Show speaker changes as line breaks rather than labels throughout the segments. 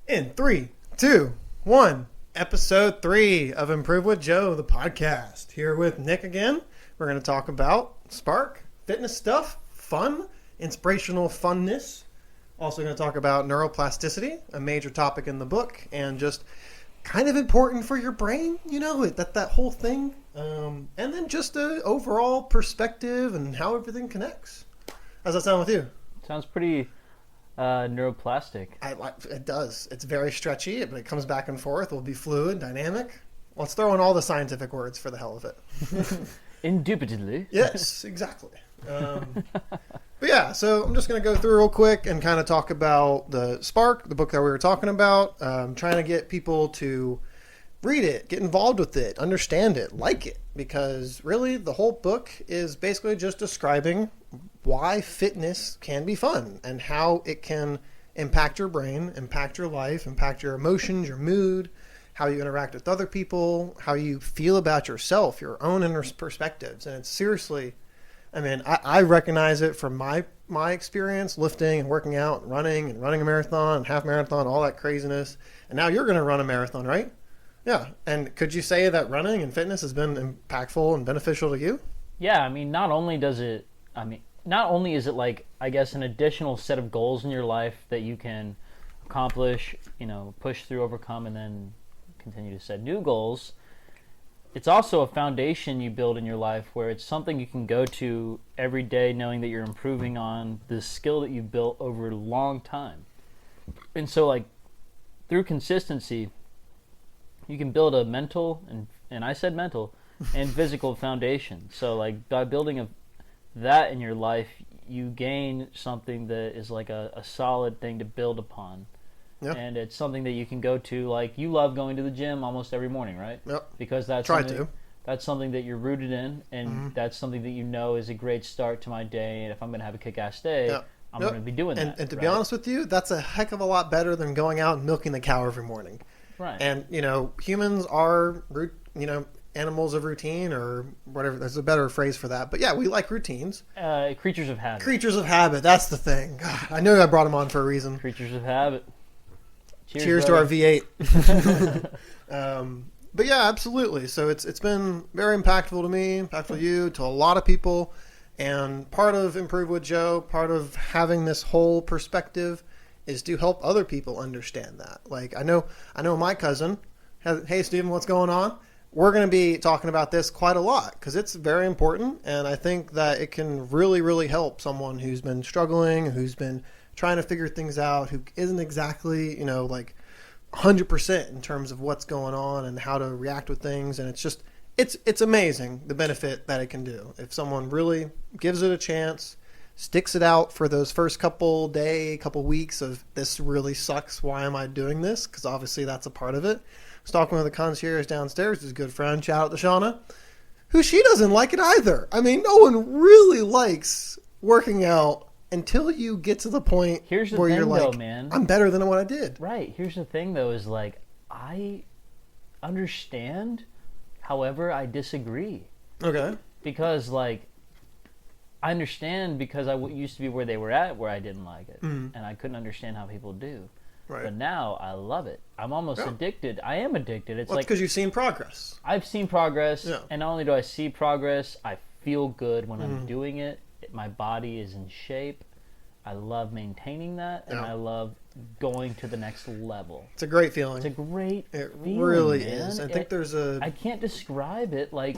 In 3, 2, 1, episode 3 of Improve with Joe, the podcast. Here with Nick again. We're going to talk about Spark, fitness stuff, fun, inspirational funness. Also going to talk about neuroplasticity, a major topic in the book, and just kind of important for your brain, you know, that whole thing. And then just an overall perspective and how everything connects. How's that sound with you?
Sounds pretty neuroplastic.
It does. It's very stretchy, but it comes back and forth. It will be fluid, dynamic. Let's throw in all the scientific words for the hell of it.
Indubitably.
Yes, exactly. But yeah, so I'm just going to go through real quick and kind of talk about the Spark, the book that we were talking about. Trying to get people to read it, get involved with it, understand it, like it. Because really, the whole book is basically just describing why fitness can be fun and how it can impact your brain, impact your life, impact your emotions, your mood, how you interact with other people, how you feel about yourself, your own inner perspectives. And it's seriously, I mean, I recognize it from my experience lifting and working out and running a marathon and half marathon, all that craziness. And now you're going to run a marathon, right? Yeah. And could you say that running and fitness has been impactful and beneficial to you?
Yeah, I mean, not only is it like, I guess, an additional set of goals in your life that you can accomplish, you know, push through, overcome, and then continue to set new goals. It's also a foundation you build in your life where it's something you can go to every day knowing that you're improving on the skill that you've built over a long time. And so, like, through consistency, you can build a mental, and I said mental, and physical foundation. So, like, by building that in your life, you gain something that is like a solid thing to build upon. Yep. And it's something that you can go to, like, you love going to the gym almost every morning, right?
Yep.
Because that's something that you're rooted in, and that's something that you know is a great start to my day, and if I'm going to have a kick-ass day, I'm going to be doing that.
And to be honest with you, that's a heck of a lot better than going out and milking the cow every morning.
Right.
And, you know, humans are, you know, animals of routine, or whatever. There's a better phrase for that. But yeah, we like routines.
Creatures of habit.
Creatures of habit. That's the thing. God, I knew I brought him on for a reason.
Creatures of habit.
Cheers to our V8. But yeah, absolutely. So it's been very impactful to me, impactful to you, to a lot of people. And part of Improve with Joe, part of having this whole perspective is to help other people understand that. Like, I know my cousin has, hey, Stephen, what's going on? We're going to be talking about this quite a lot because it's very important. And I think that it can really, really help someone who's been struggling, who's been trying to figure things out, who isn't exactly, you know, like 100% in terms of what's going on and how to react with things. And it's just, it's amazing the benefit that it can do. If someone really gives it a chance, sticks it out for those first couple weeks of this really sucks, why am I doing this? Because obviously that's a part of it. I was talking with the concierge downstairs, his good friend, shout out to Shauna, who she doesn't like it either. I mean, no one really likes working out until you get to the point where you're like, man, I'm better than what I did.
Right. Here's the thing, though, is like, I understand. However, I disagree.
Okay.
Because, like, I understand because I used to be where they were at where I didn't like it.
Mm-hmm.
And I couldn't understand how people do.
Right.
But now I love it. I'm almost addicted. I am addicted. It's like
because you've seen progress.
I've seen progress.
Yeah.
And not only do I see progress, I feel good when I'm doing it. My body is in shape. I love maintaining that, and I love going to the next level.
It's a great feeling.
It's a great feeling,
really
man.
is. I think I
can't describe it. Like,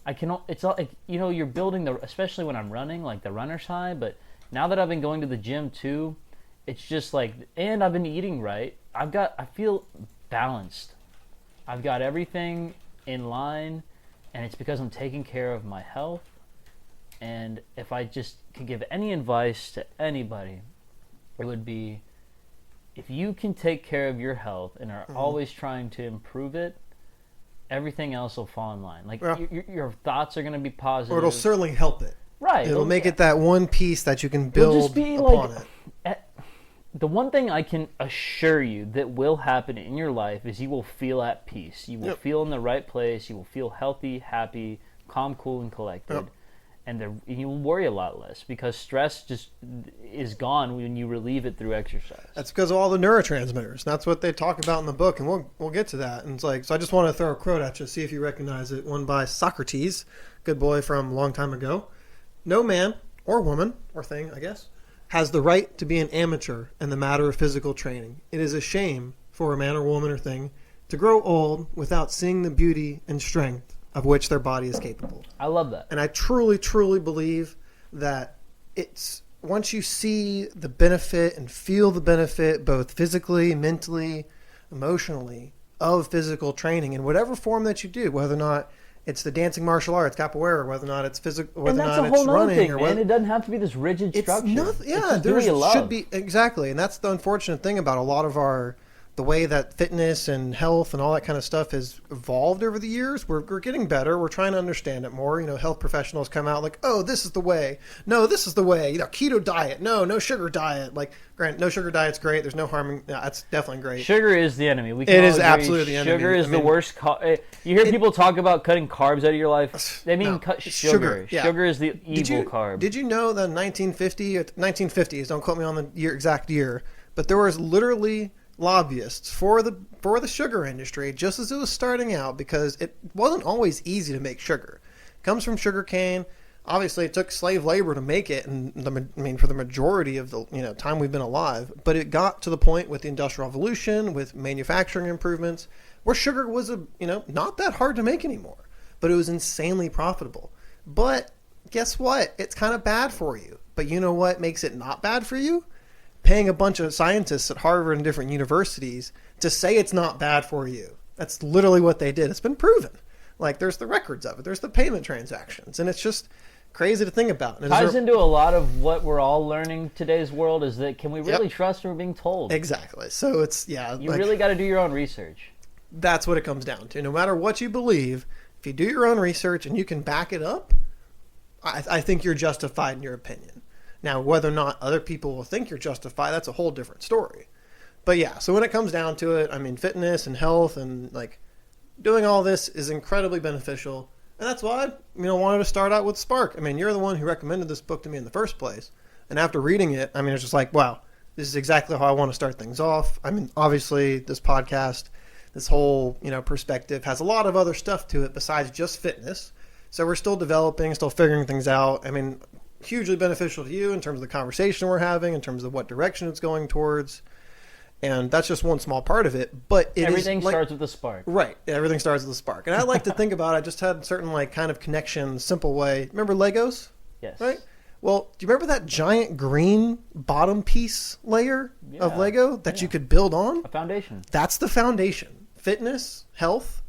it's all, like, you know, you're building especially when I'm running, like the runner's high, but now that I've been going to the gym too, it's just like, and I've been eating right, I feel balanced. I've got everything in line, and it's because I'm taking care of my health. And if I just could give any advice to anybody, it would be, if you can take care of your health and are always trying to improve it, everything else will fall in line. Like, your thoughts are going to be positive.
Or it'll certainly help it.
Right.
It'll make it that one piece that you can build upon it.
The one thing I can assure you that will happen in your life is you will feel at peace. You will feel in the right place. You will feel healthy, happy, calm, cool, and collected. and you worry a lot less because stress just is gone when you relieve it through exercise.
That's because of all the neurotransmitters. That's what they talk about in the book, and we'll get to that. And it's like, so I just want to throw a quote at you, see if you recognize it. One by Socrates, good boy from a long time ago. No man or woman or thing, I guess, has the right to be an amateur in the matter of physical training. It is a shame for a man or woman or thing to grow old without seeing the beauty and strength of which their body is capable.
I love that.
And I truly, truly believe that it's once you see the benefit and feel the benefit, both physically, mentally, emotionally, of physical training in whatever form that you do, whether or not it's the dancing martial arts, capoeira, whether or not it's physical, whether or not it's running,
thing,
or
man. It doesn't have to be this rigid structure.
Yeah, there should be, exactly, and that's the unfortunate thing about a lot of the way that fitness and health and all that kind of stuff has evolved over the years. We're getting better. We're trying to understand it more. Health professionals come out like, oh, this is the way. No, this is the way. Keto diet. No sugar diet. Like, granted, no sugar diet's great. There's no harming. Yeah, that's definitely great.
Sugar is the enemy.
It is absolutely the enemy.
Sugar is the worst. You hear people talk about cutting carbs out of your life. They mean cut sugar.
Yeah.
Sugar is the evil carb.
Did you know that 1950s, don't quote me on the exact year, but there was literally lobbyists for the sugar industry just as it was starting out, because it wasn't always easy to make sugar. It comes from sugar cane. Obviously, it took slave labor to make it, and for the majority of the time we've been alive. But it got to the point with the Industrial Revolution, with manufacturing improvements, where sugar was not that hard to make anymore, but it was insanely profitable. But guess what? It's kind of bad for you. But you know what makes it not bad for you? Paying a bunch of scientists at Harvard and different universities to say it's not bad for you. That's literally what they did. It's been proven. Like, there's the records of it. There's the payment transactions. And it's just crazy to think about. And
ties into a lot of what we're all learning today's world is that, can we really trust what we're being told?
Exactly. So it's, you
really got to do your own research.
That's what it comes down to. No matter what you believe, if you do your own research and you can back it up, I think you're justified in your opinion. Now, whether or not other people will think you're justified, that's a whole different story. But yeah, so when it comes down to it, fitness and health and doing all this is incredibly beneficial. And that's why I wanted to start out with Spark. You're the one who recommended this book to me in the first place. And after reading it, it's just like, wow, this is exactly how I want to start things off. Obviously, this podcast, this whole perspective has a lot of other stuff to it besides just fitness. So we're still developing, still figuring things out. Hugely beneficial to you in terms of the conversation we're having, in terms of what direction it's going towards. And that's just one small part of it. But
everything starts with a spark.
Right. Everything starts with a spark. And I like to think about it. I just had certain kind of connection, simple way. Remember Legos?
Yes.
Right? Well, do you remember that giant green bottom piece layer of Lego that you could build on?
A foundation.
That's the foundation. Fitness, health,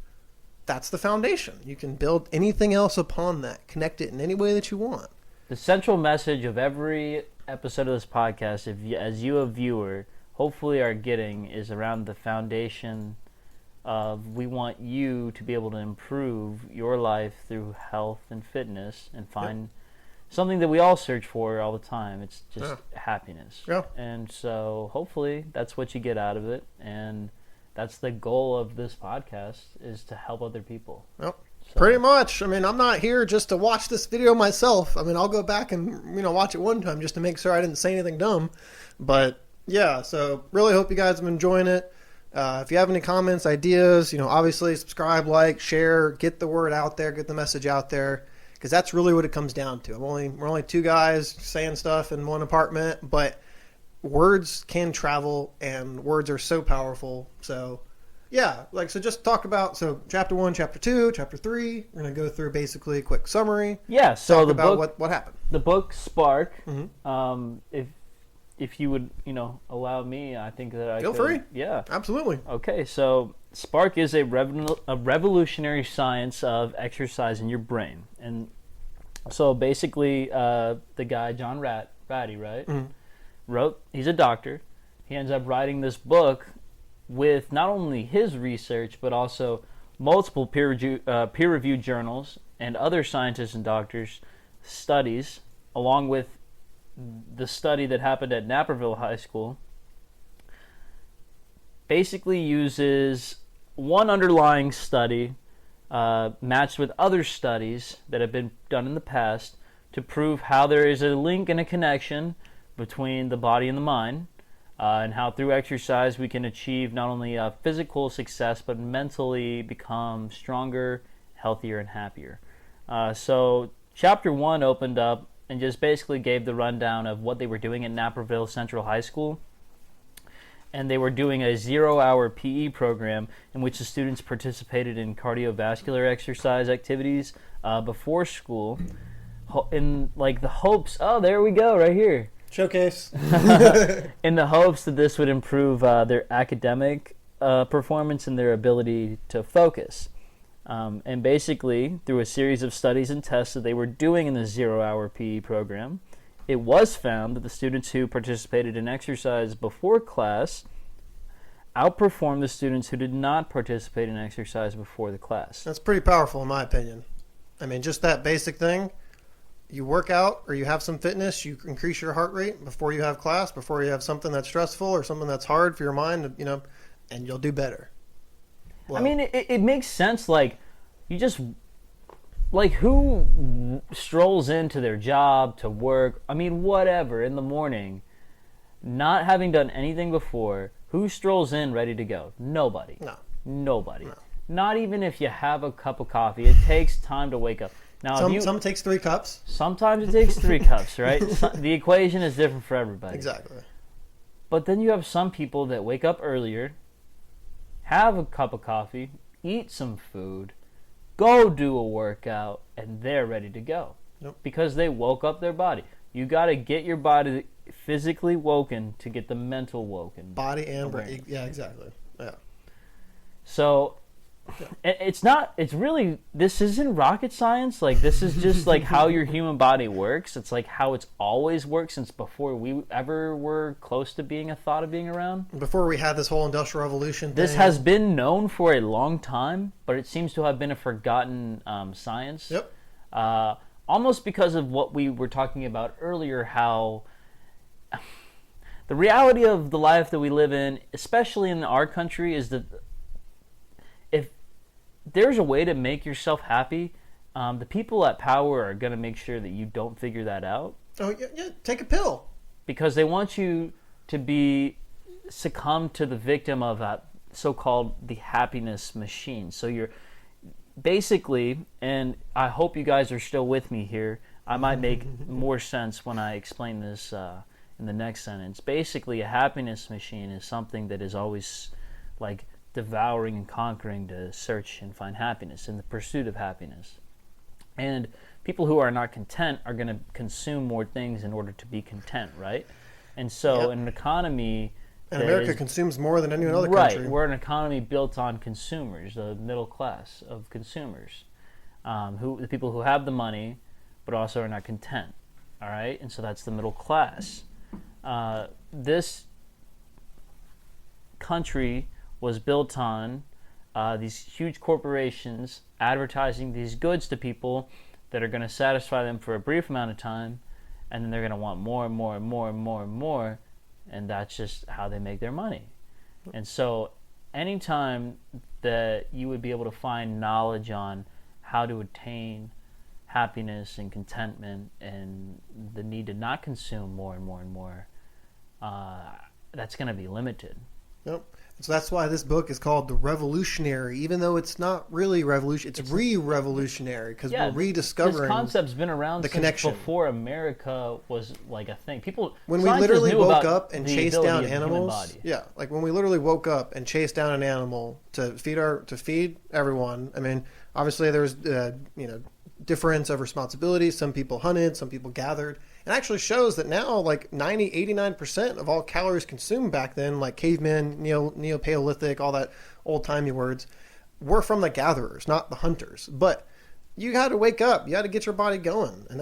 that's the foundation. You can build anything else upon that. Connect it in any way that you want.
The central message of every episode of this podcast, as you, a viewer, hopefully are getting, is around the foundation of, we want you to be able to improve your life through health and fitness and find something that we all search for all the time. It's just happiness.
Yeah.
And so hopefully that's what you get out of it. And that's the goal of this podcast, is to help other people.
Yep. So. Pretty much. I'm not here just to watch this video myself. I'll go back and watch it one time just to make sure I didn't say anything dumb. But yeah, so really hope you guys have been enjoying it. If you have any comments, ideas, obviously subscribe, like, share, get the word out there, get the message out there, because that's really what it comes down to. We're only two guys saying stuff in one apartment, but words can travel and words are so powerful. So yeah, so just talk about, chapter 1, chapter 2, chapter 3. We're going to go through basically a quick summary.
Yeah, so
talk
the
about
book,
what happened.
The book Spark.
Mm-hmm.
If you would, allow me, I think that I
Feel
could.
free.
Yeah.
Absolutely.
Okay, so Spark is a revolutionary science of exercise in your brain. And so basically, the guy, John Ratty, right?
Mm-hmm.
He's a doctor. He ends up writing this book with not only his research, but also multiple peer-reviewed journals and other scientists and doctors' studies, along with the study that happened at Naperville High School. Basically uses one underlying study matched with other studies that have been done in the past to prove how there is a link and a connection between the body and the mind, and how through exercise we can achieve not only physical success but mentally become stronger, healthier, and happier. So chapter 1 opened up and just basically gave the rundown of what they were doing at Naperville Central High School. And they were doing a 0-hour PE program in which the students participated in cardiovascular exercise activities before school, in like the hopes. Oh, there we go, right here.
Showcase.
In the hopes that this would improve their academic performance and their ability to focus. And basically, through a series of studies and tests that they were doing in the 0-hour PE program, it was found that the students who participated in exercise before class outperformed the students who did not participate in exercise before the class.
That's pretty powerful in my opinion. I mean, just that basic thing. You work out or you have some fitness, you increase your heart rate before you have class, before you have something that's stressful or something that's hard for your mind, and you'll do better.
Well, I mean, it makes sense. Like, you just... Like, who strolls into their job, to work, I mean, whatever, in the morning, not having done anything before, who strolls in ready to go? Nobody.
No.
Nobody.
No.
Not even if you have a cup of coffee. It takes time to wake up. Now,
some takes 3 cups.
Sometimes it takes 3 cups, right? The equation is different for everybody.
Exactly.
But then you have some people that wake up earlier, have a cup of coffee, eat some food, go do a workout, and they're ready to go.
Yep.
Because they woke up their body. You got to get your body physically woken to get the mental woken.
Body and brain. Yeah, exactly. Yeah.
So it's really, this isn't rocket science. Like, this is just like how your human body works. It's like how it's always worked since before we ever were close to being a thought of being around.
Before we had this whole industrial revolution thing.
This has been known for a long time, but it seems to have been a forgotten science.
Yep.
Almost because of what we were talking about earlier, how the reality of the life that we live in, especially in our country, is that if there's a way to make yourself happy, the people at power are going to make sure that you don't figure that out.
Oh, yeah, take a pill.
Because they want you to succumb to the victim of that so-called the happiness machine. So you're basically, and I hope you guys are still with me here, I might make more sense when I explain this in the next sentence. Basically, a happiness machine is something that is always like devouring and conquering to search and find happiness, in the pursuit of happiness. And people who are not content are going to consume more things in order to be content, right? And so in an economy...
And America consumes more than any other
country.
Right,
we're an economy built on consumers, the middle class of consumers, the people who have the money but also are not content, all right? And so that's the middle class. This country was built on these huge corporations advertising these goods to people that are going to satisfy them for a brief amount of time, and then they're going to want more and more and more and more and more, and that's just how they make their money. And so anytime that you would be able to find knowledge on how to attain happiness and contentment and the need to not consume more and more and more, that's going to be limited.
Yep. So that's why this book is called The Revolutionary, even though it's not really revolution. It's re-revolutionary because we're rediscovering
this concept's been around
the
since
connection
before America was like a thing.
When we literally woke up and chased down animals, like when we literally woke up and chased down an animal to feed everyone. I mean, obviously there's difference of responsibilities. Some people hunted, some people gathered. It actually shows that now, like 89% of all calories consumed back then, like cavemen, Neo-Paleolithic, all that old-timey words, were from the gatherers, not the hunters. But you had to wake up. You had to get your body going. And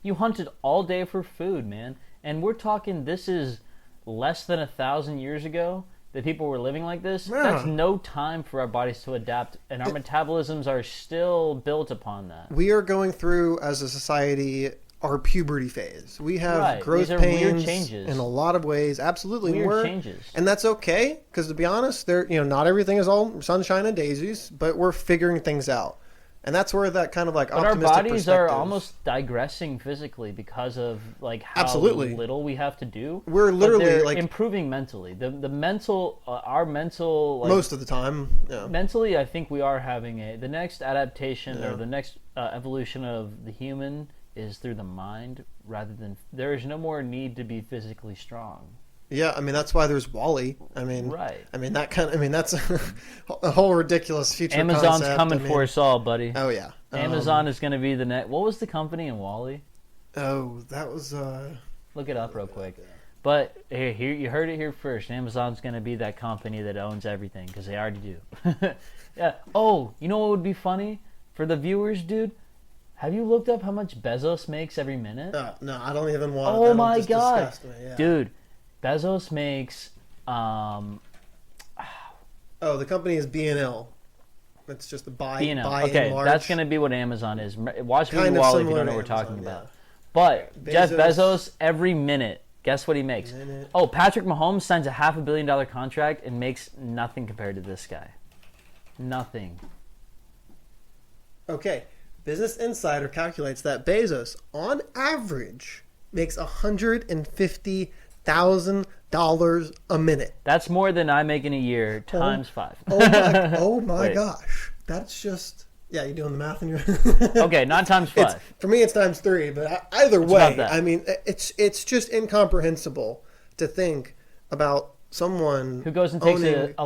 You hunted all day for food, man. And we're talking, this is less than 1,000 years ago that people were living like this.
Yeah.
That's no time for our bodies to adapt, and our metabolisms are still built upon that.
We are going through, as a society, our puberty phase. We have growth pains in a lot of ways. Absolutely.
Weird changes.
And that's okay, because to be honest, not everything is all sunshine and daisies, but we're figuring things out. And that's where that kind of like
but
optimistic
our bodies are
perspective-
almost digressing physically because of like how
Absolutely.
little we have to do.
We're
But
literally
they're
like
improving mentally. The mental, our mental, like,
most of the time. Yeah.
mentally, I think we are having the next adaptation
Yeah.
or the next evolution of the human is through the mind rather than there is no more need to be physically strong.
Yeah, I mean that's why there's Wall-E. I mean,
Right.
I mean that's a whole ridiculous future.
Amazon's
concept.
coming
I mean,
for us all, buddy.
Oh yeah,
Amazon is going to be the next. What was the company in Wall-E?
Oh, that was.
Look it up real quick. But here you heard it here first. Amazon's going to be that company that owns everything because they already do. Yeah. Oh, you know what would be funny for the viewers, dude? Have you looked up how much Bezos makes every minute?
No, I don't even want.
Oh
that'll
my
just
god,
disgust me, yeah.
dude! Bezos makes
Oh, the company is B&L. It's just the buy.
B&O.
Buy
Okay,
in large.
that's going to be what Amazon is. Watch
Kind
me
of
Wall-E if you
similar
don't know
to
what we're talking
Amazon,
about.
yeah.
But Jeff
Bezos-
Bezos every minute, guess what he makes?
Minute.
Oh, Patrick Mahomes signs a $500 million contract and makes nothing compared to this guy. Nothing.
Okay, Business Insider calculates that Bezos, on average, makes $150,000 a minute.
That's more than I make in a year times 5.
Oh my
Wait.
gosh, that's just. Yeah, you're doing the math in your.
Okay, not times 5.
For me, it's times 3, but either
about
way,
that?
I mean, it's just incomprehensible to think about someone
Who goes and takes
owning
a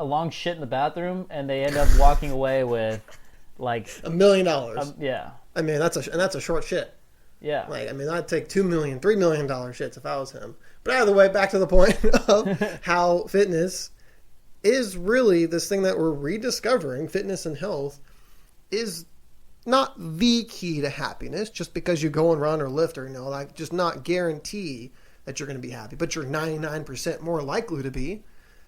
long shit in the bathroom, and they end up walking away with, like,
$1 million.
yeah,
I mean, that's a short shit.
yeah.
Like, I mean, I'd take $2 million, $3 million shits if I was him. But either way, back to the point of how fitness is really this thing that we're rediscovering. Fitness and health is not the key to happiness. Just because you go and run or lift or like just not guarantee that you're going to be happy, but you're 99% more likely to be.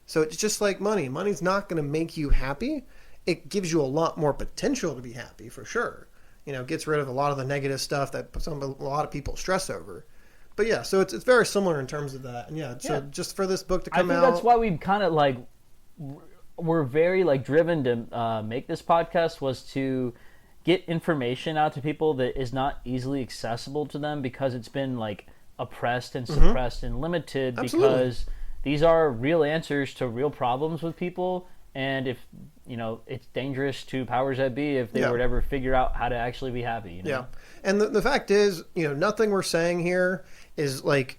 So it's just like money. Money's not going to make you happy. It gives you a lot more potential to be happy for sure. Gets rid of a lot of the negative stuff that a lot of people stress over. But yeah, so it's very similar in terms of that. And yeah, so just for this book to come out,
That's why we kind of like we're very like driven to make this podcast was to get information out to people that is not easily accessible to them because it's been like oppressed and suppressed and limited.
Absolutely.
Because these are real answers to real problems with people, and if it's dangerous to powers that be if they were to ever figure out how to actually be happy.
Yeah, and the fact is, nothing we're saying here is like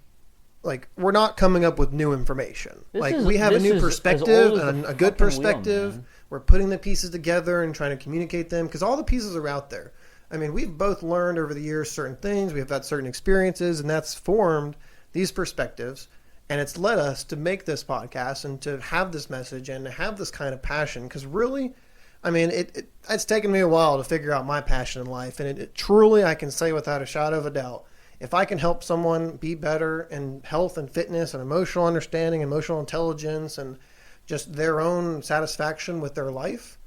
we're not coming up with new information. We have a new perspective and a good perspective.
Wheel,
we're putting the pieces together and trying to communicate them because all the pieces are out there. I mean, we've both learned over the years certain things. We have had certain experiences, and that's formed these perspectives. And it's led us to make this podcast and to have this message and to have this kind of passion. Because really, I mean, it's taken me a while to figure out my passion in life. And it truly, I can say without a shadow of a doubt, if I can help someone be better in health and fitness and emotional understanding, emotional intelligence, and just their own satisfaction with their life,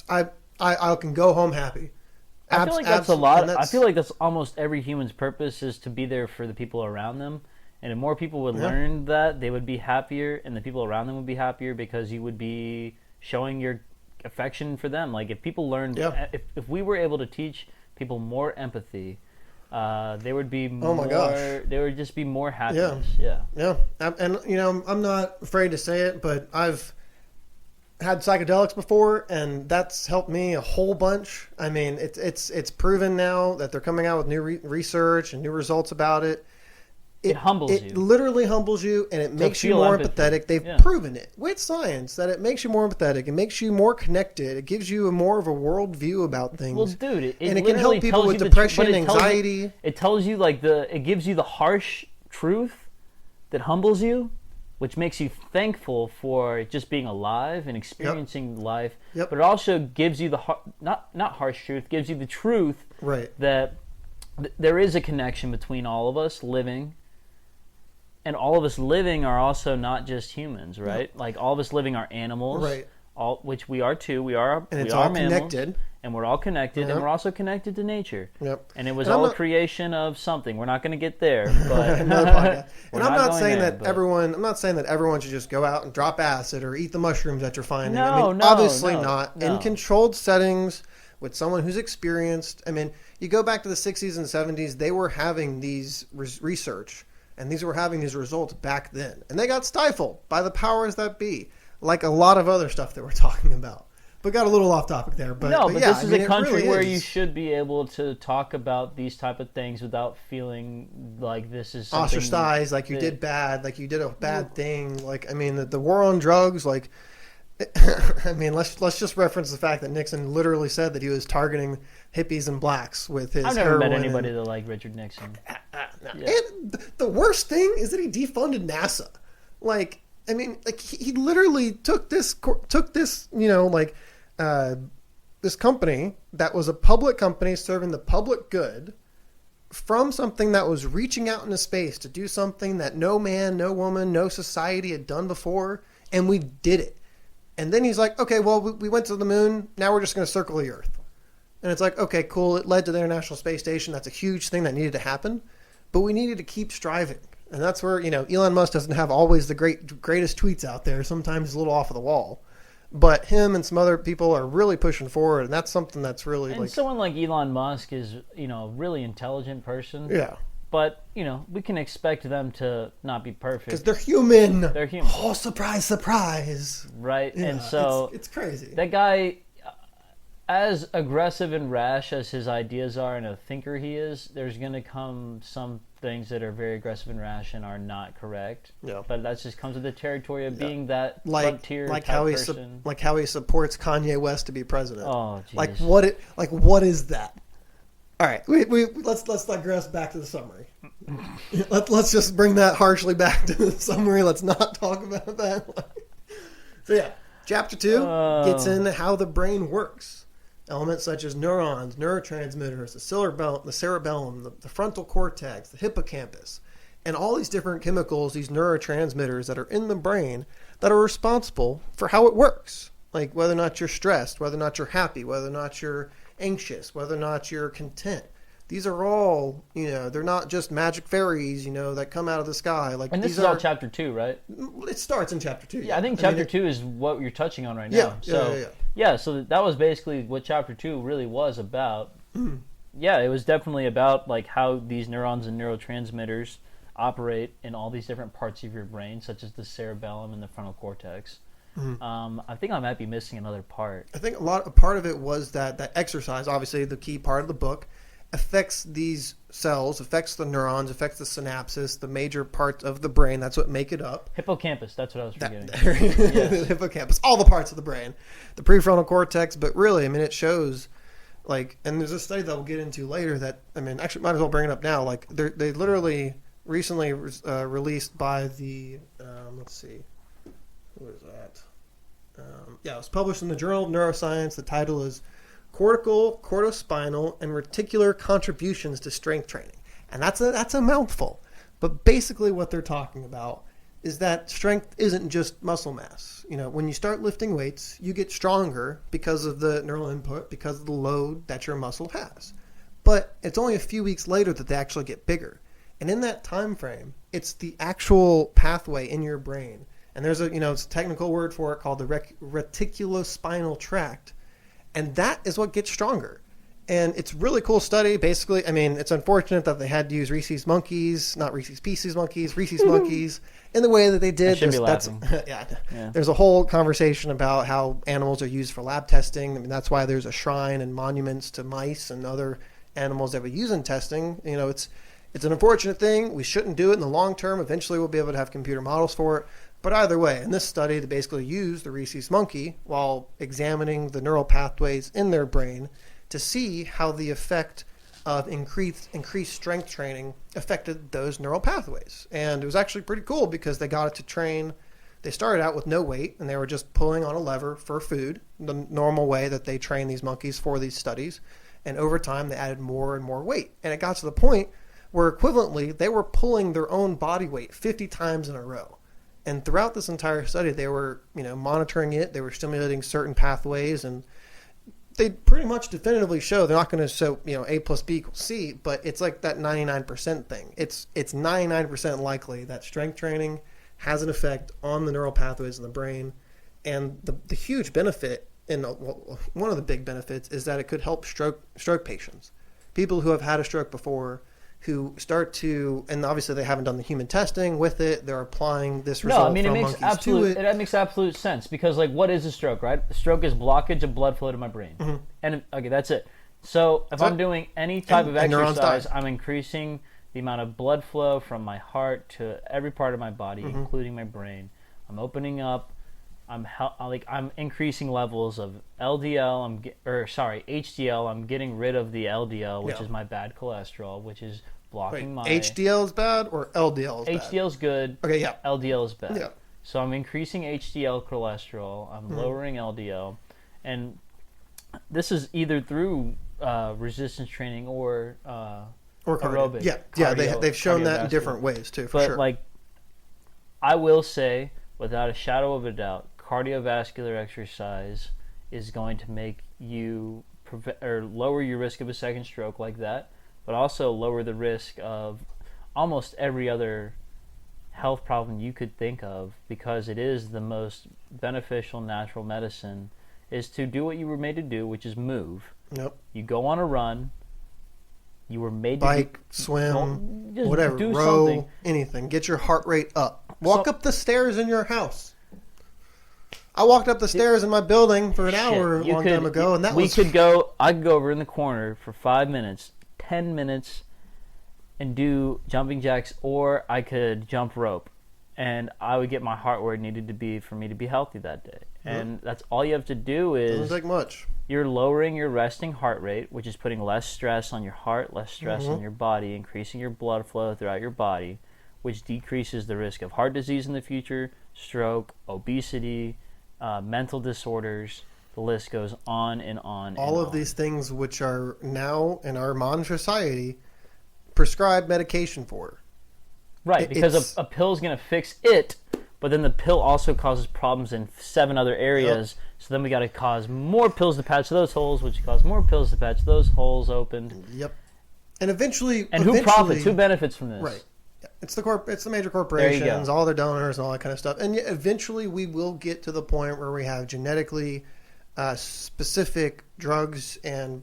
I can go home happy.
I feel like that's a lot. I feel like that's almost every human's purpose is to be there for the people around them. And if more people would learn that, they would be happier, and the people around them would be happier because you would be showing your affection for them. Like if people learned, if we were able to teach people more empathy, they would be more.
Oh my gosh!
There would just be more happiness.
Yeah. And I'm not afraid to say it, but I've had psychedelics before, and that's helped me a whole bunch. I mean, it's proven now that they're coming out with new research and new results about it.
It humbles you.
It literally humbles you, and it makes you more empathetic. They've proven it with science that it makes you more empathetic. It makes you more connected. It gives you more of a world view about things.
Well, dude,
and it can help people with depression, anxiety.
It tells you it gives you the harsh truth that humbles you, which makes you thankful for just being alive and experiencing life.
Yep.
But it also gives you the not harsh truth, gives you the truth that there is a connection between all of us living. And all of us living are also not just humans, right? Yep. Like all of us living are animals,
right?
Which we are too. We are,
and it's
all
mammals, connected,
and we're all connected, and we're also connected to nature.
Yep.
And it was all a creation of something. We're not going to get there, but
another podcast. And I'm not saying
that
everyone. I'm not saying that everyone should just go out and drop acid or eat the mushrooms that you're finding.
No,
obviously not. In controlled settings, with someone who's experienced. I mean, you go back to the 60s and 70s, they were having these research and these were having these results back then. And they got stifled by the powers that be, like a lot of other stuff that we're talking about. But got a little off topic there. But
yeah,
this
is a country
really
where
is.
you should be able to talk about these type of things without feeling like this is something
ostracized, like you did bad, like you did a bad thing. Like, I mean, the war on drugs, like, I mean, let's just reference the fact that Nixon literally said that he was targeting hippies and blacks with his
I've never met
heroin
anybody that liked Richard Nixon.
No. And the worst thing is that he defunded NASA. Like, I mean, like he literally took this, you know, like this company that was a public company serving the public good from something that was reaching out into space to do something that no man, no woman, no society had done before, and we did it. And then he's like, okay, well, we went to the moon. Now we're just going to circle the Earth. And it's like, okay, cool. It led to the International Space Station. That's a huge thing that needed to happen. But we needed to keep striving. And that's where, you know, Elon Musk doesn't have always the greatest tweets out there. Sometimes he's a little off of the wall. But him and some other people are really pushing forward. And that's something that's really
and someone like Elon Musk is, you know, a really intelligent person.
Yeah.
But, you know, we can expect them to not be perfect.
Because they're human.
They're human.
Oh, surprise, surprise.
Right.
Yeah,
and so
it's crazy.
That guy, as aggressive and rash as his ideas are and a thinker he is, there's going to come some things that are very aggressive and rash and are not correct.
Yeah.
But that just comes with the territory of being that frontier
like
type
how he
person.
like how he supports Kanye West to be president.
Oh, geez.
What is that? All right, let's digress back to the summary. Let's just bring that harshly back to the summary. Let's not talk about that. So yeah, chapter 2 gets into how the brain works. Elements such as neurons, neurotransmitters, the cerebellum, the frontal cortex, the hippocampus, and all these different chemicals, these neurotransmitters that are in the brain that are responsible for how it works. Like whether or not you're stressed, whether or not you're happy, whether or not you're anxious, whether or not you're content. These are all, you know, they're not just magic fairies, you know, that come out of the sky. Like,
and this is all chapter 2, right?
It starts in chapter 2.
Yeah, I think chapter 2 is what you're touching on right now.
Yeah,
so that was basically what chapter 2 really was about. Yeah, it was definitely about like how these neurons and neurotransmitters operate in all these different parts of your brain, such as the cerebellum and the frontal cortex. I think I might be missing another part.
I think a part of it was that exercise, obviously the key part of the book, affects these cells, affects the neurons, affects the synapses, the major parts of the brain. That's what make it up.
Hippocampus, that's what I was forgetting.
The hippocampus, all the parts of the brain. The prefrontal cortex, but really, I mean, it shows, like, and there's a study that we'll get into later that, I mean, actually might as well bring it up now. Like, they literally recently released by the, let's see, who is that? It was published in the Journal of Neuroscience. The title is Cortical, Cortospinal, and Reticular Contributions to Strength Training. And that's a mouthful. But basically what they're talking about is that strength isn't just muscle mass. You know, when you start lifting weights, you get stronger because of the neural input, because of the load that your muscle has. But it's only a few weeks later that they actually get bigger. And in that time frame, it's the actual pathway in your brain. And there's it's a technical word for it called the reticulospinal tract. And that is what gets stronger. And it's a really cool study. Basically, I mean, it's unfortunate that they had to use Reese's monkeys, not Reese's Pieces monkeys, Reese's monkeys, in the way that they did. There's a whole conversation about how animals are used for lab testing. I mean, that's why there's a shrine and monuments to mice and other animals that we use in testing. You know, it's an unfortunate thing. We shouldn't do it in the long term. Eventually, we'll be able to have computer models for it. But either way, in this study, they basically used the rhesus monkey while examining the neural pathways in their brain to see how the effect of increased strength training affected those neural pathways. And it was actually pretty cool because they got it to train. They started out with no weight, and they were just pulling on a lever for food, the normal way that they train these monkeys for these studies. And over time, they added more and more weight. And it got to the point where equivalently, they were pulling their own body weight 50 times in a row. And throughout this entire study, they were, monitoring it. They were stimulating certain pathways, and they pretty much definitively show they're not going to show, A plus B equals C, but it's like that 99% thing. It's 99% likely that strength training has an effect on the neural pathways in the brain. And the huge benefit and one of the big benefits is that it could help stroke patients, people who have had a stroke before, who start to, and obviously they haven't done the human testing with it. They're applying this result from monkeys to it.
That makes absolute sense because, like, what is a stroke, right? A stroke is blockage of blood flow to my brain, and okay, that's it. So if I'm doing any type of exercise, I'm increasing the amount of blood flow from my heart to every part of my body, including my brain. I'm opening up. I'm increasing levels of LDL. HDL. I'm getting rid of the LDL, which is my bad cholesterol, which is blocking my.
HDL is bad or LDL is bad?
HDL is good.
Okay, yeah.
LDL is bad.
Yeah.
So I'm increasing HDL cholesterol. I'm lowering LDL, and this is either through resistance training or aerobic.
Yeah. They've shown that in different ways too. For sure.
Like, I will say, without a shadow of a doubt, cardiovascular exercise is going to make you lower your risk of a second stroke like that, but also lower the risk of almost every other health problem you could think of, because it is the most beneficial natural medicine, is to do what you were made to do, which is move.
Yep.
You go on a run. You were made
bike,
to
swim, whatever, row, something. Anything. Get your heart rate up. Walk up the stairs in your house. I walked up the stairs in my building for an hour a long time ago, and I could go over in the corner for 5 minutes, 10 minutes, and do jumping jacks, or I could jump rope, and I would get my heart where it needed to be for me to be healthy that day. And that's all you have to do is... Doesn't take much.
You're lowering your resting heart rate, which is putting less stress on your heart, less stress on your body, increasing your blood flow throughout your body, which decreases the risk of heart disease in the future, stroke, obesity, mental disorders. The list goes on and on.
All of these things which are now in our modern society prescribed medication for.
Right, because a pill is going to fix it, but then the pill also causes problems in 7 other areas. Yep. So then we got to cause more pills to patch those holes, which cause more pills to patch those holes opened.
Yep. And eventually,
who profits? Who benefits from this?
Right. It's the major corporations, all their donors, and all that kind of stuff. And eventually, we will get to the point where we have genetically specific drugs and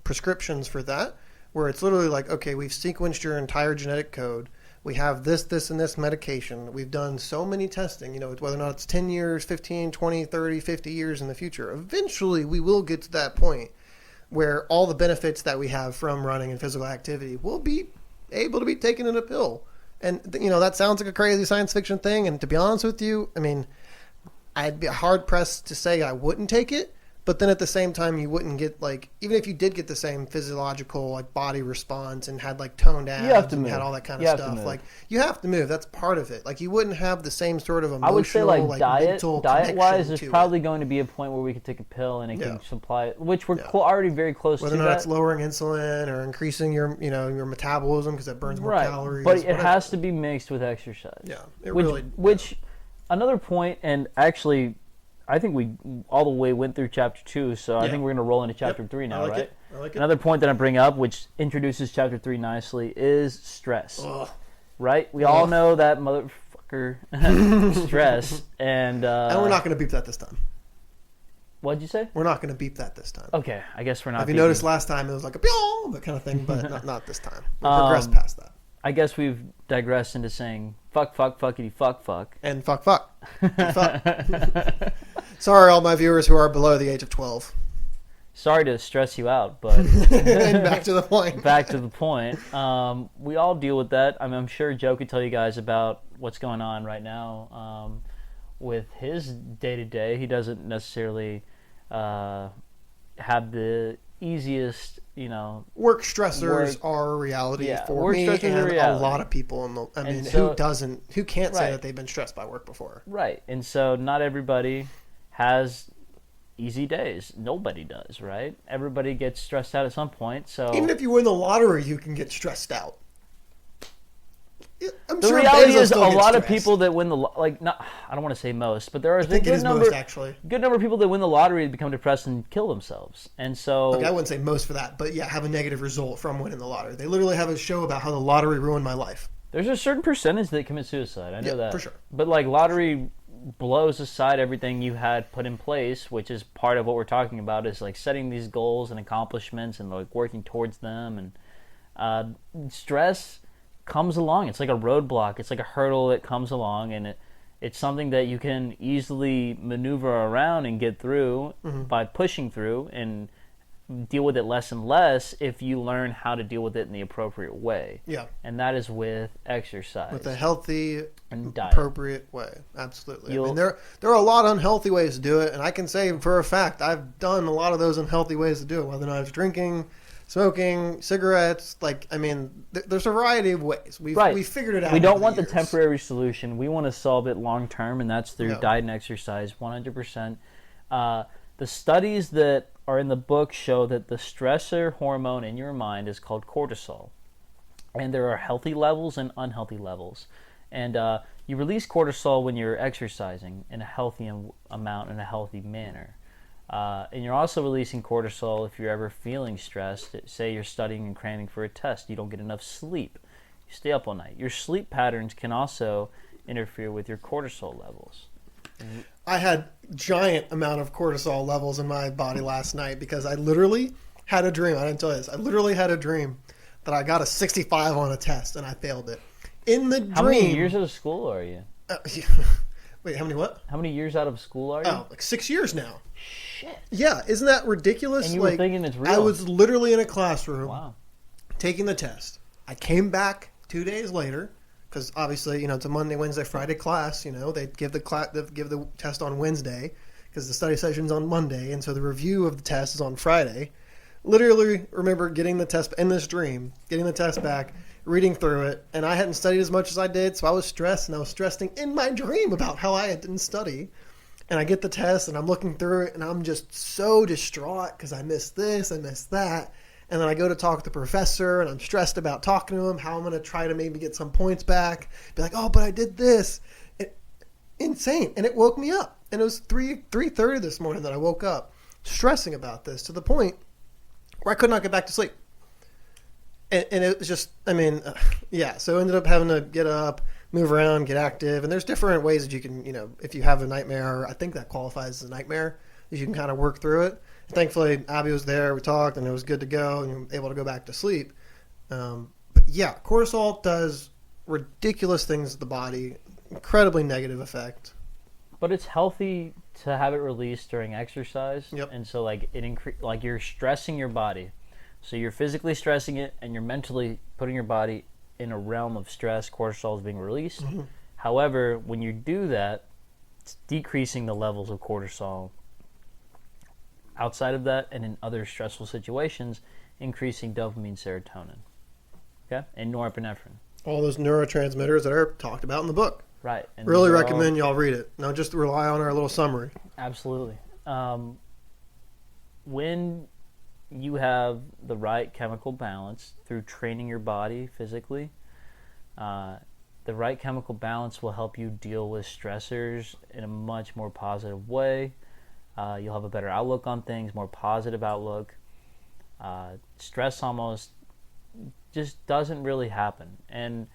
prescriptions for that, where it's literally like, okay, we've sequenced your entire genetic code. We have this, and this medication. We've done so many testing, whether or not it's 10 years, 15, 20, 30, 50 years in the future. Eventually, we will get to that point where all the benefits that we have from running and physical activity will be able to be taken in a pill. And, that sounds like a crazy science fiction thing. And to be honest with you, I mean, I'd be hard-pressed to say I wouldn't take it. But then at the same time, you wouldn't get, even if you did get the same physiological, body response and had, toned abs and had all that kind of stuff. You have to move. That's part of it. You wouldn't have the same sort of emotional,
I would say, diet-wise, there's probably
going
to be a point where we could take a pill and it can supply, which we're already very close to that.
Whether or not it's lowering insulin or increasing your metabolism because it burns more calories.
But it has to be mixed with exercise.
Yeah,
Which, another point, and actually... I think we all the way went through Chapter 2, so I think we're going to roll into Chapter 3 now, right?
I like it.
Another point that I bring up, which introduces Chapter 3 nicely, is stress.
Ugh.
Right? We all know that motherfucker stress. And
we're not going to beep that this time.
What'd you say?
We're not going to beep that this time.
Okay, I guess we're not.
If you noticed last time, it was like a pew, that kind of thing, but not this time. We'll progress past that.
I guess we've digressed into saying fuck, fuckity, fuck.
And fuck. And fuck. Sorry, all my viewers who are below the age of 12.
Sorry to stress you out, but...
And back to the point.
Back to the point. We all deal with that. I'm sure Joe could tell you guys about what's going on right now with his day-to-day. He doesn't necessarily have the easiest,
work stressors are a reality for me and a lot of people. Who can't say that they've been stressed by work before?
Right. And so not everybody has easy days. Nobody does, right? Everybody gets stressed out at some point. So
even if you win the lottery, you can get stressed out.
The reality is, a lot of people that win I don't want to say most, but there are a good number of people that win the lottery become depressed and kill themselves. And so,
I wouldn't say most for that, but have a negative result from winning the lottery. They literally have a show about how the lottery ruined my life.
There's a certain percentage that commit suicide. I know that
for sure.
But lottery blows aside everything you had put in place, which is part of what we're talking about, is like setting these goals and accomplishments and like working towards them. And stress comes along. It's like a roadblock. It's like a hurdle that comes along, and it's something that you can easily maneuver around and get through by pushing through and deal with it less and less if you learn how to deal with it in the appropriate way.
Yeah.
And that is with exercise.
With a healthy,
and diet.
Appropriate way. Absolutely. I mean, there are a lot of unhealthy ways to do it, and I can say for a fact I've done a lot of those unhealthy ways to do it, whether or not it's drinking, smoking, cigarettes. Like, I mean, there's a variety of ways. We figured it out.
We don't want the temporary solution. We want to solve it long term, and that's through diet and exercise, 100%. The studies that are in the book show that the stressor hormone in your mind is called cortisol. And there are healthy levels and unhealthy levels. And you release cortisol when you're exercising in a healthy amount, in a healthy manner. And you're also releasing cortisol if you're ever feeling stressed. Say you're studying and cramming for a test. You don't get enough sleep. You stay up all night. Your sleep patterns can also interfere with your cortisol levels.
I had giant amount of cortisol levels in my body last night because I literally had a dream. I didn't tell you this. I literally had a dream that I got a 65 on a test and I failed it. In the dream.
How many years out of school are you?
Wait, how many what?
How many years out of school are you?
Oh, like 6 years now.
Shit.
Yeah, isn't that ridiculous?
And you were thinking it's real.
I was literally in a classroom
taking
the test. I came back 2 days later. Because obviously, it's a Monday, Wednesday, Friday class. They give the test on Wednesday because the study session's on Monday, and so the review of the test is on Friday. Literally remember getting the test in this dream, getting the test back, reading through it, and I hadn't studied as much as I did, so I was stressed, and I was stressing in my dream about how I didn't study. And I get the test, and I'm looking through it, and I'm just so distraught because I missed this, I missed that. And then I go to talk to the professor, and I'm stressed about talking to him, how I'm going to try to maybe get some points back. Be like, oh, but I did this. Insane. And it woke me up. And it was 3:30 this morning that I woke up stressing about this to the point where I could not get back to sleep. And it was just, So I ended up having to get up, move around, get active. And there's different ways that you can, if you have a nightmare, I think that qualifies as a nightmare, you can kind of work through it. Thankfully, Abby was there. We talked, and it was good to go, and you were able to go back to sleep. But yeah, cortisol does ridiculous things to the body, incredibly negative effect.
But it's healthy to have it released during exercise.
Yep.
And so, like you're stressing your body. So you're physically stressing it, and you're mentally putting your body in a realm of stress. Cortisol is being released. Mm-hmm. However, when you do that, it's decreasing the levels of cortisol. Outside of that, and in other stressful situations, increasing dopamine, serotonin, and norepinephrine. All
those neurotransmitters that are talked about in the book.
Right.
And really recommend y'all read it. Don't just rely on our little summary.
Absolutely. When you have the right chemical balance through training your body physically, the right chemical balance will help you deal with stressors in a much more positive way. You'll have a better outlook on things, more positive outlook. Stress almost just doesn't really happen. And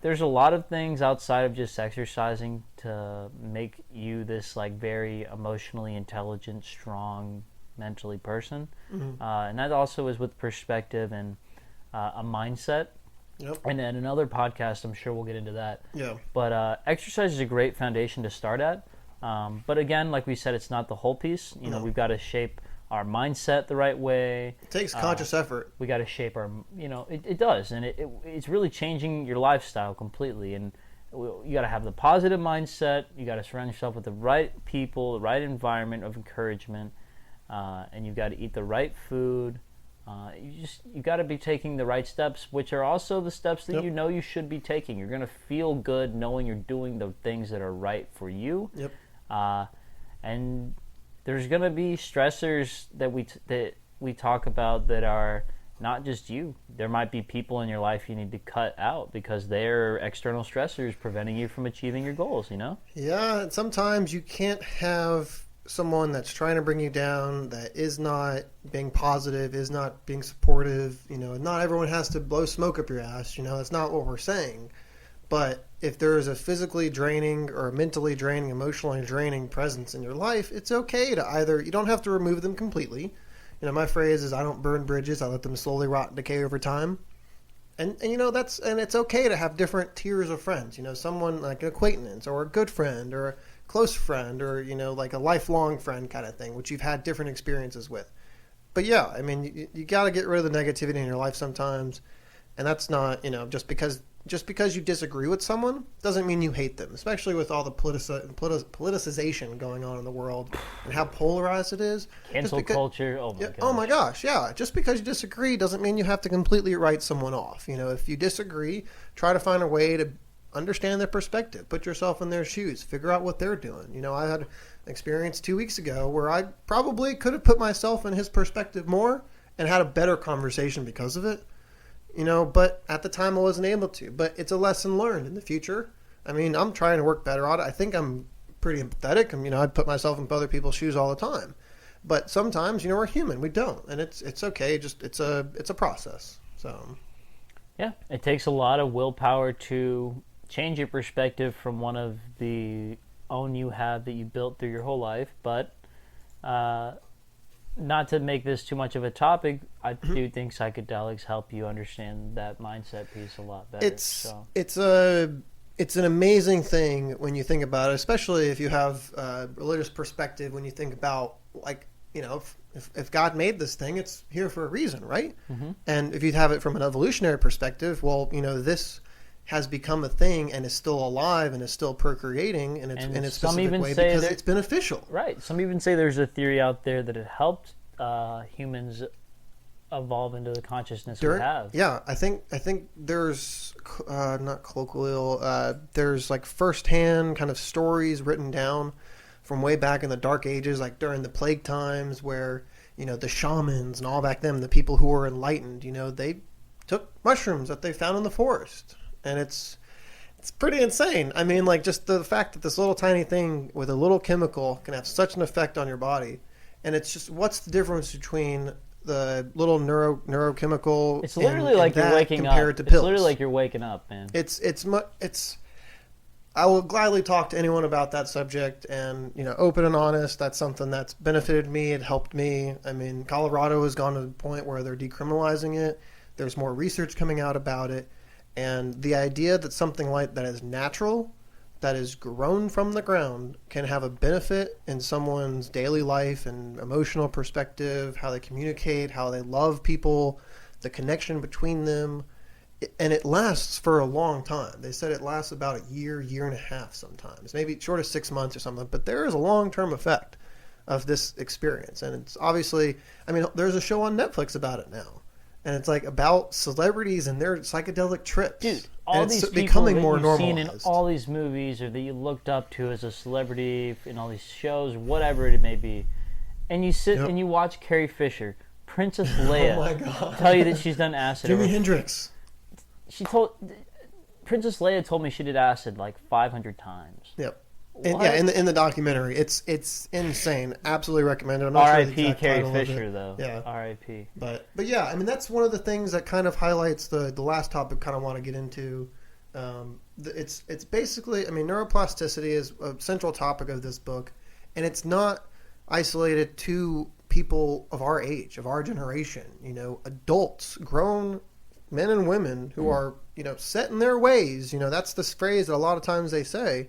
there's a lot of things outside of just exercising to make you this very emotionally intelligent, strong, mentally person. Mm-hmm. And that also is with perspective and a mindset.
Yep.
And in another podcast, I'm sure we'll get into that.
Yeah.
But exercise is a great foundation to start at. But again, like we said, it's not the whole piece. We've got to shape our mindset the right way.
It takes conscious effort.
We got to shape our, it does. And it's really changing your lifestyle completely. And you got to have the positive mindset. You got to surround yourself with the right people, the right environment of encouragement. And you got to eat the right food. You got to be taking the right steps, which are also the steps that you should be taking. You're going to feel good knowing you're doing the things that are right for you.
Yep.
And there's going to be stressors that we talk about that are not just you. There might be people in your life you need to cut out because they're external stressors preventing you from achieving your goals,
Yeah, and sometimes you can't have someone that's trying to bring you down, that is not being positive, is not being supportive. Not everyone has to blow smoke up your ass. That's not what we're saying. But if there is a physically draining or a mentally draining, emotionally draining presence in your life, it's okay to either, you don't have to remove them completely. My phrase is, I don't burn bridges, I let them slowly rot and decay over time. And it's okay to have different tiers of friends. Someone like an acquaintance or a good friend or a close friend or, like a lifelong friend kind of thing, which you've had different experiences with. But yeah, I mean, you got to get rid of the negativity in your life sometimes. And that's not, just because you disagree with someone doesn't mean you hate them, especially with all the politicization going on in the world and how polarized it is.
Cancel culture. Oh my gosh.
Oh my gosh. Yeah. Just because you disagree doesn't mean you have to completely write someone off. If you disagree, try to find a way to understand their perspective, put yourself in their shoes, figure out what they're doing. I had an experience 2 weeks ago where I probably could have put myself in his perspective more and had a better conversation because of it. But at the time I wasn't able to. But it's a lesson learned in the future. I mean, I'm trying to work better on it. I think I'm pretty empathetic. I put myself in other people's shoes all the time. But sometimes, we're human. We don't, and it's okay. Just it's a process. So,
yeah, it takes a lot of willpower to change your perspective from one of the own you have that you built through your whole life. But not to make this too much of a topic, I do think psychedelics help you understand that mindset piece a lot better.
It's an amazing thing when you think about it, especially if you have a religious perspective. When you think about, like, if God made this thing, it's here for a reason, right? Mm-hmm. And if you have it from an evolutionary perspective, well, this has become a thing and is still alive and is still procreating in its specific way because it's beneficial.
Right. Some even say there's a theory out there that it helped humans evolve into the consciousness we have.
Yeah, I think there's not colloquial. There's like firsthand kind of stories written down from way back in the Dark Ages, like during the plague times, where the shamans and all back then, the people who were enlightened, they took mushrooms that they found in the forest. And it's pretty insane. I mean, like, just the fact that this little tiny thing with a little chemical can have such an effect on your body. And it's just, what's the difference between the little neurochemical?
It's literally like you're waking up.
To pills?
It's literally like you're waking up, man.
I will gladly talk to anyone about that subject, and open and honest. That's something that's benefited me. It helped me. I mean, Colorado has gone to the point where they're decriminalizing it. There's more research coming out about it. And the idea that something like that is natural, that is grown from the ground, can have a benefit in someone's daily life and emotional perspective, how they communicate, how they love people, the connection between them, and it lasts for a long time. They said it lasts about a year and a half sometimes, maybe short of 6 months or something, but there is a long-term effect of this experience. And it's obviously, I mean, there's a show on Netflix about it now. And it's like about celebrities and their psychedelic trips.
Dude, all these people
becoming
that
more
you've
normalized.
seen in all these movies or that you looked up to as a celebrity in all these shows, whatever it may be, and you sit and you watch Carrie Fisher, Princess Leia,
oh my God,
tell you that she's done acid.
Jimi Hendrix.
Princess Leia told me she did acid like 500 times.
Yep. And, yeah, in the documentary, it's insane. Absolutely recommend it. I'm not
R.I.P.
sure
Carrie Fisher, though.
Yeah.
R.I.P.
But yeah, I mean, that's one of the things that kind of highlights the last topic. Kind of want to get into. It's basically, I mean, neuroplasticity is a central topic of this book, and it's not isolated to people of our age, of our generation. Adults, grown men and women who are set in their ways. That's the phrase that a lot of times they say.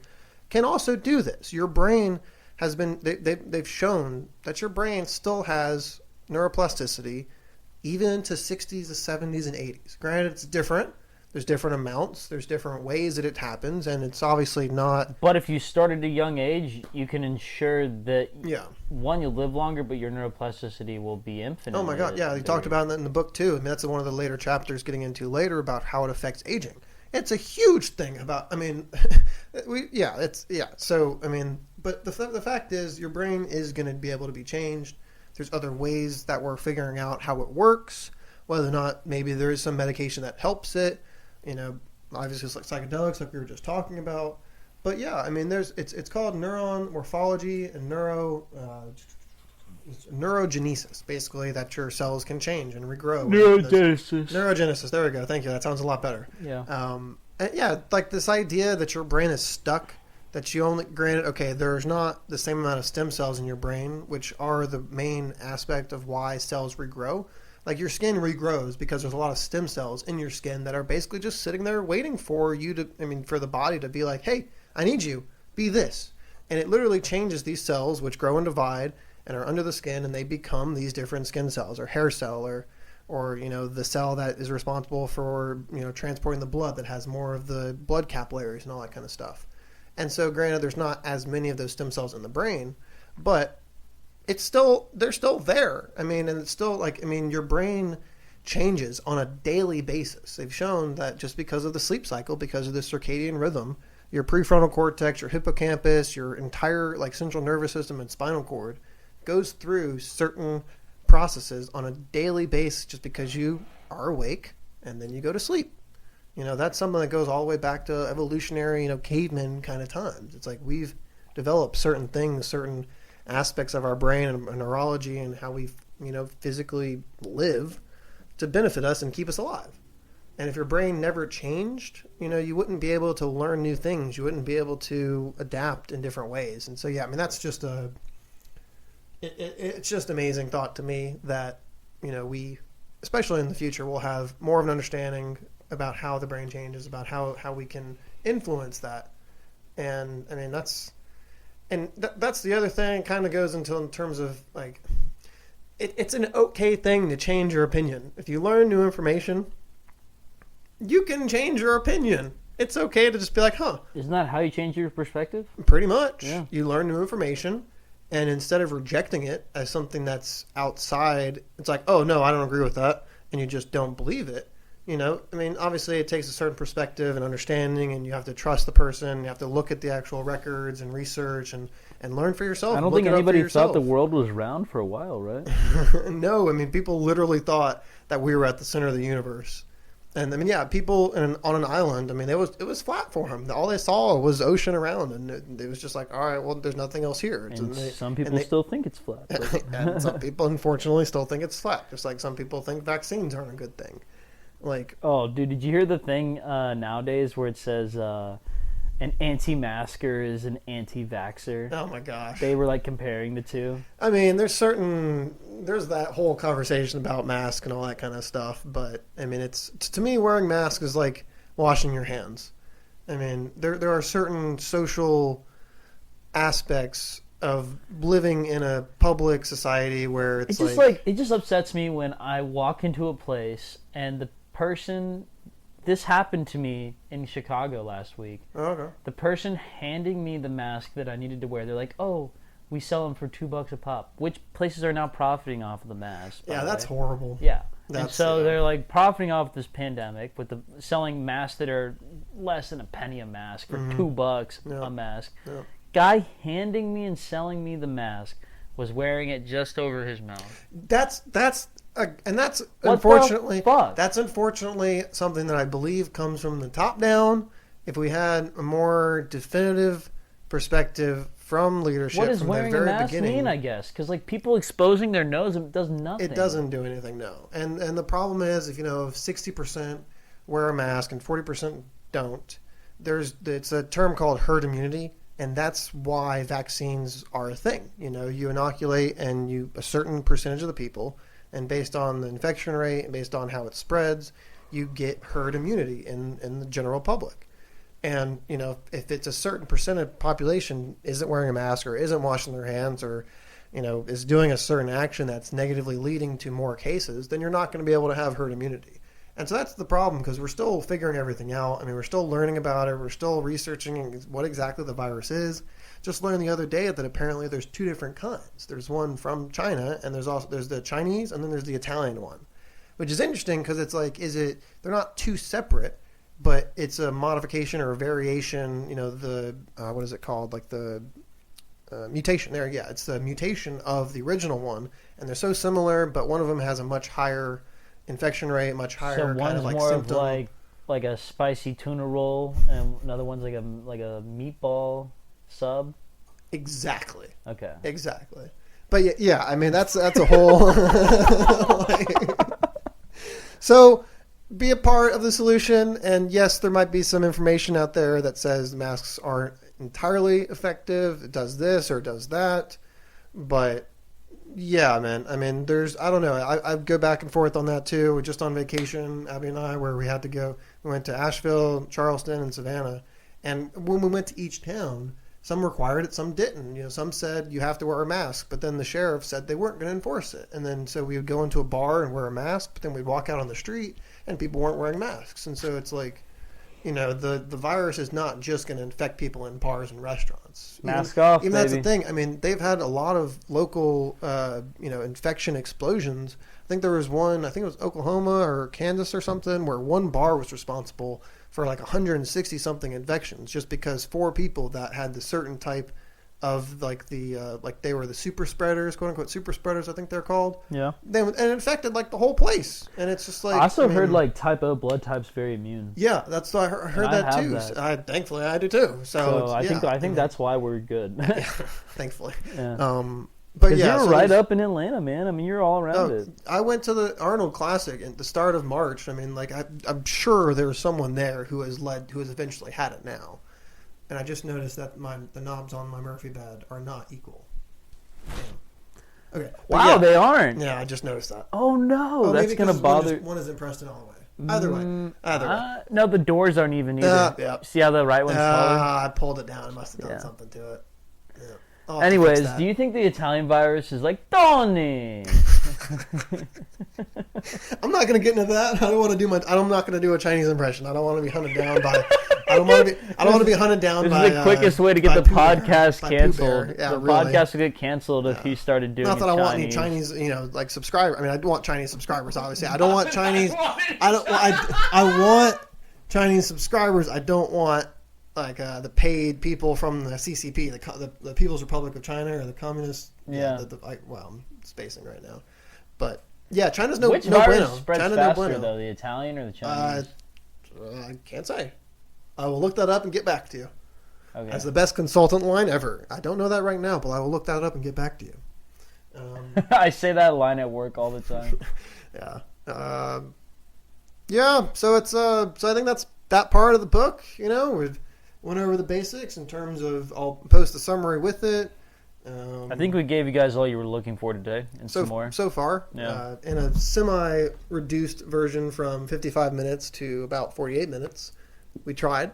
Can also do this. Your brain has been, they've shown that your brain still has neuroplasticity even into 60s, the 70s, and 80s. Granted, it's different. There's different amounts. There's different ways that it happens, and it's obviously not...
But if you start at a young age, you can ensure that, one, you'll live longer, but your neuroplasticity will be infinite.
Oh my God, yeah. You talked about that in the book, too. I mean, that's one of the later chapters getting into later about how it affects aging. It's a huge thing about, I mean, So, I mean, but the fact is your brain is going to be able to be changed. There's other ways that we're figuring out how it works, whether or not maybe there is some medication that helps it, obviously it's like psychedelics like we were just talking about. But yeah, I mean, it's called neuron morphology and neurogenesis, basically, that your cells can change and regrow.
Neurogenesis.
Neurogenesis. There we go. Thank you. That sounds a lot better.
Yeah.
Yeah, like this idea that your brain is stuck, that you only, granted, okay, there's not the same amount of stem cells in your brain, which are the main aspect of why cells regrow. Like your skin regrows because there's a lot of stem cells in your skin that are basically just sitting there waiting for you to, for the body to be like, hey, I need you, be this. And it literally changes these cells, which grow and divide and are under the skin, and they become these different skin cells or hair cell or the cell that is responsible for transporting the blood, that has more of the blood capillaries and all that kind of stuff. And so granted, there's not as many of those stem cells in the brain, but they're still there. And it's still your brain changes on a daily basis. They've shown that just because of the sleep cycle, because of the circadian rhythm, your prefrontal cortex, your hippocampus, your entire central nervous system and spinal cord goes through certain processes on a daily basis just because you are awake and then you go to sleep. That's something that goes all the way back to evolutionary, caveman kind of times. It's like we've developed certain things, certain aspects of our brain and neurology and how we, physically live to benefit us and keep us alive. And if your brain never changed, you wouldn't be able to learn new things. You wouldn't be able to adapt in different ways. And so, yeah, that's just it's just amazing thought to me that, we, especially in the future, will have more of an understanding about how the brain changes, about how we can influence that. And that's the other thing. It kind of goes into in terms of it's an okay thing to change your opinion. If you learn new information, you can change your opinion. It's okay to just be like, huh.
Isn't that how you change your perspective?
Pretty much.
Yeah.
You learn new information, and instead of rejecting it as something that's outside, it's like, oh, no, I don't agree with that, and you just don't believe it. Obviously it takes a certain perspective and understanding, and you have to trust the person. You have to look at the actual records and research and learn for yourself.
I don't think anybody thought the world was round for a while, right?
No, people literally thought that we were at the center of the universe. And people on an island, it was flat for them. All they saw was ocean around, and it was just like, all right, well, there's nothing else here.
And some people still think it's flat.
And some people, unfortunately, still think it's flat. Just like some people think vaccines aren't a good thing.
Oh, dude, did you hear the thing nowadays where it says an anti-masker is an anti-vaxxer?
Oh my gosh.
They were comparing the two.
There's that whole conversation about masks and all that kind of stuff, but it's, to me, wearing masks is like washing your hands. There are certain social aspects of living in a public society where it's
it just upsets me when I walk into a place and the person, this happened to me in Chicago last week.
Okay.
The person handing me the mask that I needed to wear, they're like, oh, we sell them for $2 a pop, which places are now profiting off of the mask.
Yeah, that's horrible.
Yeah. They're profiting off this pandemic with selling masks that are less than a penny a mask for $2 a mask.
Yeah.
Guy handing me and selling me the mask was wearing it just over his mouth.
That's unfortunately something that I believe comes from the top down. If we had a more definitive perspective from leadership,
what does
from
wearing
the very
a mask
beginning,
mean? I guess because people exposing their nose, it does nothing.
It doesn't do anything, no. And the problem is, if 60% wear a mask and 40% don't, it's a term called herd immunity. And that's why vaccines are a thing. You inoculate a certain percentage of the people, and based on the infection rate and based on how it spreads, you get herd immunity in the general public. And, if it's a certain percent of the population isn't wearing a mask or isn't washing their hands or, is doing a certain action that's negatively leading to more cases, then you're not going to be able to have herd immunity. And so that's the problem, because we're still figuring everything out. We're still learning about it. We're still researching what exactly the virus is. Just learned the other day that apparently there's two different kinds. There's one from China, and there's the Chinese, and then there's the Italian one, which is interesting because it's they're not two separate, but it's a modification or a variation. What is it called? The mutation. There, yeah, it's the mutation of the original one, and they're so similar, but one of them has a much higher infection rate, much higher.
So one's
kind of
more
symptom.
of like a spicy tuna roll, and another one's like a meatball sub.
Exactly.
Okay.
Exactly. But yeah, that's a whole. So be a part of the solution. And yes, there might be some information out there that says masks aren't entirely effective. It does this or it does that. But yeah, man. I mean, I don't know. I go back and forth on that too. We're just on vacation, Abby and I, where we had to go. We went to Asheville, Charleston, and Savannah. And when we went to each town, some required it, some didn't. You know, some said you have to wear a mask, but then the sheriff said they weren't going to enforce it. And then so we would go into a bar and wear a mask, but then we'd walk out on the street and people weren't wearing masks. And so it's like, you know, the virus is not just going to infect people in bars and restaurants.
Mask off,
even
baby.
That's the thing. I mean, they've had a lot of local, infection explosions. I think there was one, I think it was Oklahoma or Kansas or something, where one bar was responsible for like 160 something infections just because 4 people that had the certain type of like they were the super spreaders, quote unquote super spreaders, I think they're called.
Yeah.
And it infected like the whole place. And it's just like,
I also heard like type O blood type's very immune.
Yeah, that's I heard that too. That. Thankfully, I do too. So
I think that's why we're good.
Thankfully.
Yeah.
But yeah,
you're right up in Atlanta, man. I mean, you're all around it.
I went to the Arnold Classic at the start of March. I mean, like I'm sure there's someone there who has eventually had it now, and I just noticed that the knobs on my Murphy bed are not equal. Yeah. Okay.
Wow, they aren't.
Yeah, I just noticed that.
Oh no, that's gonna bother.
One isn't pressed in all the way. Either way.
No, the doors aren't even either.
Yeah.
See how the right one's taller?
I pulled it down. I must have done something to it. Yeah.
Anyways, do you think the Italian virus is like Tony?
I'm not going to get into that. I'm not going to do a Chinese impression. I don't want to be hunted down by. I don't want to be hunted down by.
This is the quickest way to get the podcast canceled.
Yeah,
the
really.
podcast would get canceled if he started doing.
Not that I want any Chinese, like subscribers. I mean, I do want Chinese subscribers. Obviously, I don't want Chinese. I want Chinese subscribers. I don't want like the paid people from the CCP, the People's Republic of China, or the Communist.
Yeah.
I'm spacing right now, but yeah, China's no
Which
no
virus
bueno.
spreads
China
faster,
no bueno.
though, the Italian or the Chinese?
I can't say. I will look that up and get back to you.
Okay.
That's the best consultant line ever. I don't know that right now, but I will look that up and get back to you.
I say that line at work all the time.
Yeah. Yeah. So it's so I think that's that part of the book. You know, we went over the basics in terms of. I'll post a summary with it.
I think we gave you guys all you were looking for today, and some more.
So far,
Yeah.
In a semi-reduced version from 55 minutes to about 48 minutes. We tried.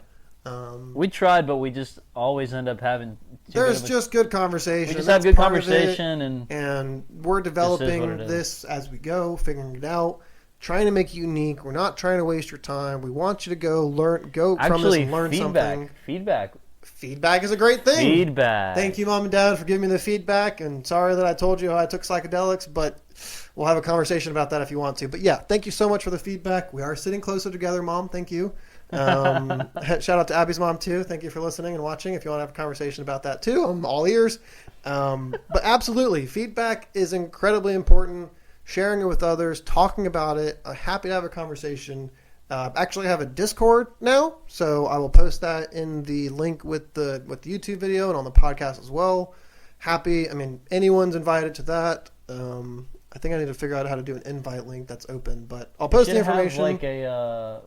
We tried, but we just always end up having.
There's just good conversation.
We just have good conversation,
and we're developing this as we go, figuring it out, trying to make it unique. We're not trying to waste your time. We want you to go from this and learn something. Feedback is a great thing.
Feedback.
Thank you, Mom and Dad, for giving me the feedback. And sorry that I told you how I took psychedelics, but we'll have a conversation about that if you want to. But yeah, thank you so much for the feedback. We are sitting closer together, Mom. Thank you. Shout out to Abby's mom too. Thank you for listening and watching. If you want to have a conversation about that too, I'm all ears. But absolutely, feedback is incredibly important. Sharing it with others, talking about it. I'm happy to have a conversation. Actually, I have a Discord now, so I will post that in the link with the YouTube video and on the podcast as well. Happy. I mean, anyone's invited to that. I think I need to figure out how to do an invite link that's open, but I'll post the information.
Have like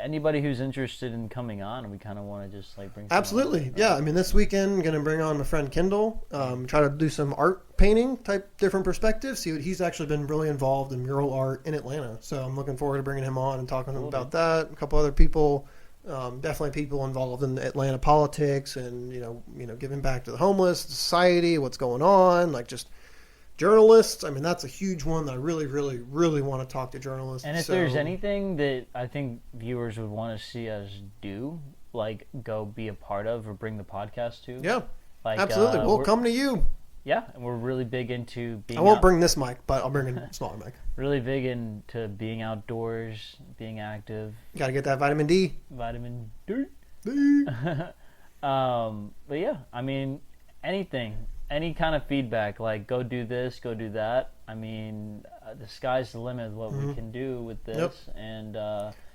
anybody who's interested in coming on, and we kind of want to just like bring.
Absolutely, yeah. I mean, this weekend I'm going to bring on my friend Kendall. Try to do some art painting type different perspectives. See what he's actually been really involved in mural art in Atlanta. So I'm looking forward to bringing him on and talking to him about that. A couple other people, definitely people involved in Atlanta politics and you know giving back to the homeless society. What's going on? Like just. Journalists, I mean, that's a huge one that I really, really, really want to talk to journalists.
And if there's anything that I think viewers would want to see us do, like go be a part of or bring the podcast to.
Yeah,
like,
absolutely. We'll come to you.
Yeah, and we're really big into being
I won't bring this mic, but I'll bring a smaller mic.
Really big into being outdoors, being active.
Got to get that vitamin D.
Vitamin D. But yeah, I mean, anything. Any kind of feedback, like go do this, go do that. I mean, the sky's the limit of what we can do with this, and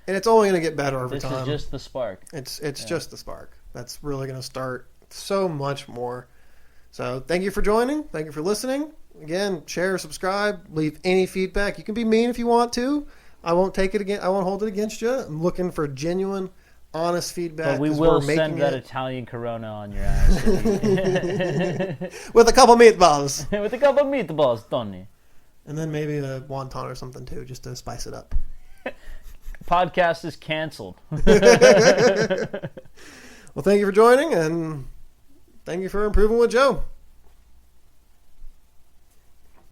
it's only going to get better over time.
This is just the spark.
It's just the spark. That's really going to start so much more. So thank you for joining. Thank you for listening. Again, share, subscribe, leave any feedback. You can be mean if you want to. I won't take it again. I won't hold it against you. I'm looking for genuine, honest feedback.
But we will send that Italian Corona on your ass.
With a couple meatballs.
With a couple meatballs, Tony.
And then maybe a wonton or something too, just to spice it up.
Podcast is canceled.
Well, thank you for joining, and thank you for improving with Joe.